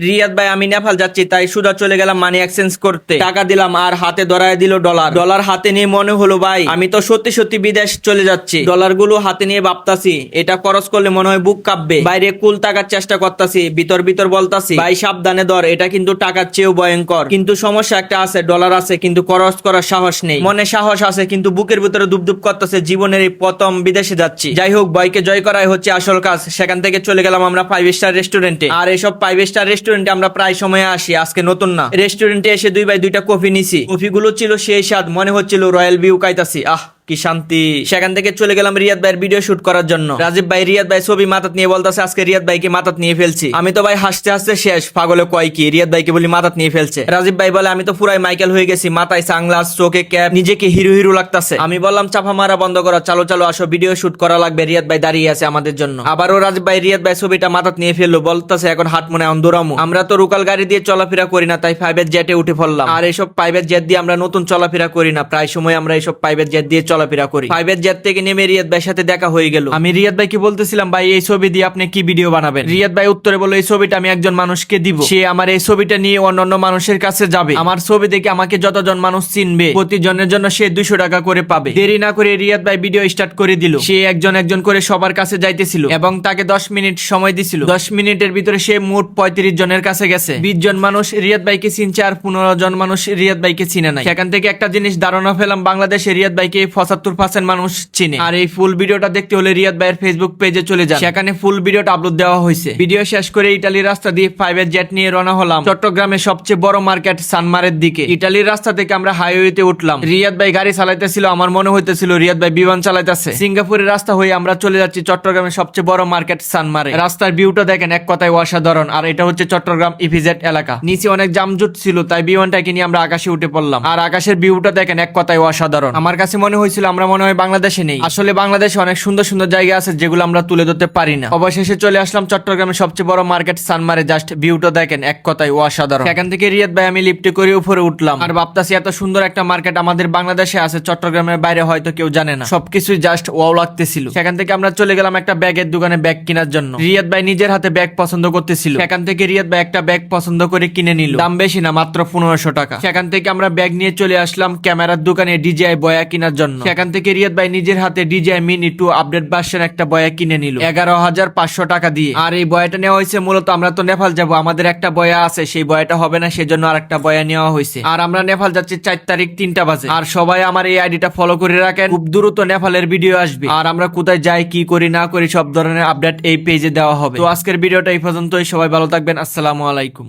রিয়াদ ভাই আমি নেপাল যাচ্ছি, তাই সুদা চলে গেলাম মানি এক্সচেঞ্জ করতে। টাকা দিলাম আর হাতে ধরায় দিল ডলার। ডলার হাতে নিয়ে মনে হলো ভাই আমি তো সত্যি সত্যি বিদেশ চলে যাচ্ছি। ডলার গুলো হাতে নিয়ে ভাবতাছি এটা খরচ করলে মনে হয় বুক কাঁপবে। বাইরে কুল টাকার চেষ্টা করতাছি, ভিতর ভিতর বলতাছি ভাই সাবধানে ধর, এটা কিন্তু টাকার চেয়েও ভয়ঙ্কর। কিন্তু সমস্যা একটা আছে, ডলার আছে কিন্তু খরচ করার সাহস নেই। মনে সাহস আছে কিন্তু বুকের ভিতরে দুপদুপ করতেছে, জীবনের এই প্রথম বিদেশে যাচ্ছি। যাই হোক, ভয়কে জয় করাই হচ্ছে আসল কাজ। সেখান থেকে চলে গেলাম আমরা 5 স্টার রেস্টুরেন্টে। আর এসব 5 স্টার রেস্টুরেন্টে আমরা প্রায় সময় আসি, আজকে নতুন না। রেস্টুরেন্টে এসে দুই ভাই দুইটা কফি নিছি। কফিগুলো ছিল সেই স্বাদ, মনে হচ্ছিল রয়্যাল ভিউ খাইতাছি। কি শান্তি। সেখান থেকে চলে গেলাম রিয়াদ ভাইয়ের ভিডিও শুট করার জন্য। রাজীব ভাই রিয়াদ ভাই ছবি মাথাত নিয়ে বলতেছে আজকে রিয়াদ ভাইকে মাথাত নিয়ে ফেলছি। আমি তো ভাই হাসতে হাসতে শেষ, পাগলে কয় কি রিয়াদ ভাইকে বলি মাথাত নিয়ে ফেলছে। রাজীব ভাই বলে আমি তো পুরাই মাইকেল হয়ে গেছি, মাথায় সানগ্লাস, চোখে ক্যাপ, নিজেকে হিরো হিরো লাগতাছে। আমি বললাম চাপা মারা বন্ধ করো, চলো চলো আসো ভিডিও শুট করা লাগবে, রিয়াদ ভাই দাঁড়িয়ে আছে আমাদের জন্য। আবারও রাজীব ভাই রিয়াদ ভাই ছবিটা মাথাত নিয়ে ফেললো, বলতেছে এখন হাট মনে অন্দরামু। আমরা তো রুকাল গাড়ি দিয়ে চলাফেরা করি না, তাই প্রাইভেট জেটে উঠে পড়লাম। আর এইসব প্রাইভেট জেট দিয়ে আমরা নতুন চলাফেরা করি না, প্রায় সময় আমরা এইসব প্রাইভেট জেট দিয়ে চলাফেরা করি। প্রাইভেট জেট থেকে নেমে রিয়াদ ভাইয়ের সাথে দেখা হয়ে গেল। আমি রিয়াদ ভাইকে বলতেছিলাম ভাই এই ছবি দিয়ে আপনি কি ভিডিও বানাবেন। রিয়াদ ভাই উত্তরে বলল এই ছবিটা আমি একজন মানুষকে দিব, সে আমার এই ছবিটা নিয়ে অন্যান্য মানুষের কাছে যাবে। আমার ছবি দেখে আমাকে যতজন মানুষ চিনবে প্রতিজনের জন্য সে 200 টাকা করে পাবে। দেরি না করে রিয়াদ ভাই ভিডিও স্টার্ট করে দিল। সে একজন একজন করে সবার কাছে যাইতেছিল এবং তাকে 10 মিনিট সময় দিছিল। 10 মিনিটের ভিতরে সে মোট 35 জনের কাছে গেছে। 20 জন মানুষ রিয়াদ ভাইকে চিনছে আর 15 জন মানুষ রিয়াদ ভাইকে চিনে নাই। সেখান থেকে একটা জিনিস ধারণা পেলাম, বাংলাদেশে রিয়াদ ভাইকে 75% মানুষ চিনে। আর এই ফুল ভিডিওটা দেখতে হলে রিয়াদ ভাইয়ের ফেসবুক পেজে চলে যান, সেখানে ফুল ভিডিওটা আপলোড দেওয়া হয়েছে। ভিডিও শেষ করে ইতালির রাস্তা দিয়ে প্রাইভেট জেট নিয়ে রওনা হলাম চট্টগ্রামের সবচেয়ে বড় মার্কেট সানমারের দিকে। ইতালির রাস্তা থেকে আমরা হাইওয়েতে উঠলাম। রিয়াদ ভাই গাড়ি চালাইতেছিল, আমার মনে হইতেছিল রিয়াদ ভাই বিমান চালাইতেছে। সিঙ্গাপুরের রাস্তা হয়ে আমরা চলে যাচ্ছি চট্টগ্রামের সবচেয়ে বড় মার্কেট সানমারে। রাস্তার ভিউটা দেখেন এক কথায় অসাধারণ। আর এটা হচ্ছে চট্টগ্রাম ইপিজেড এলাকা। নিচে অনেক জামজুট ছিল, তাই বিমানটাকে নিয়ে আমরা আকাশে উঠে পড়লাম। আর আকাশের ভিউটা দেখেন এক কথায় অসাধারণ। আমার কাছে মনে হয়েছিল আমরা মনে হয় বাংলাদেশে নেই। আসলে বাংলাদেশে অনেক সুন্দর সুন্দর জায়গা আছে যেগুলো আমরা তুলে ধরতে পারি না। অবশেষে চলে আসলাম চট্টগ্রামের সবচেয়ে বড় মার্কেট সানমারে। জাস্ট ভিউটা দেখেন এক কথায় অসাধারণ। সেখান থেকে রিয়াদ ভাই আমি লিফটে করে উপরে উঠলাম। আর ভাবতাছি এত সুন্দর একটা মার্কেট আমাদের বাংলাদেশে আছে, চট্টগ্রামের বাইরে হয়তো কেউ জানে না। সবকিছুই জাস্ট ওয়াও লাগতেছিল। সেখান থেকে আমরা চলে গেলাম একটা ব্যাগের দোকানে ব্যাগ কেনার জন্য। রিয়াদ ভাই নিজের হাতে ব্যাগ পছন্দ করতেছিল। সেখান থেকে রিয়াদ ভাই একটা ব্যাগ পছন্দ করে কিনে নিল। দাম বেশি না, মাত্র 1500 টাকা। সেখান থেকে আমরা ব্যাগ নিয়ে চলে আসলাম ক্যামেরার দোকানে DJI বয়া কেনার জন্য। সেখান থেকে রিয়াদ ভাই নিজের হাতে DJI মিনি 2 আপডেট ভার্সন একটা বয়া কিনে নিল 11,500 টাকা দিয়ে। আর এই বয়াটা নেওয়া হয়েছে মূলত আমরা তো নেপাল যাব, আমাদের একটা বয়া আছে, সেই বয়াটা হবে না, সেজন্য আরেকটা বয়া নেওয়া হয়েছে। আর আমরা নেপাল যাচ্ছি 4 তারিখ 3টা বাজে। আর সবাই আমার এই আইডিটা ফলো করে রাখেন, খুব দ্রুত নেপালের ভিডিও আসবে। আর আমরা কোথায় যাই কি করি না করি সব ধরনের আপডেট এই পেজে দেওয়া হবে। তো আজকের ভিডিওটা এই পর্যন্তই, সবাই ভালো থাকবেন, আসসালামু আলাইকুম।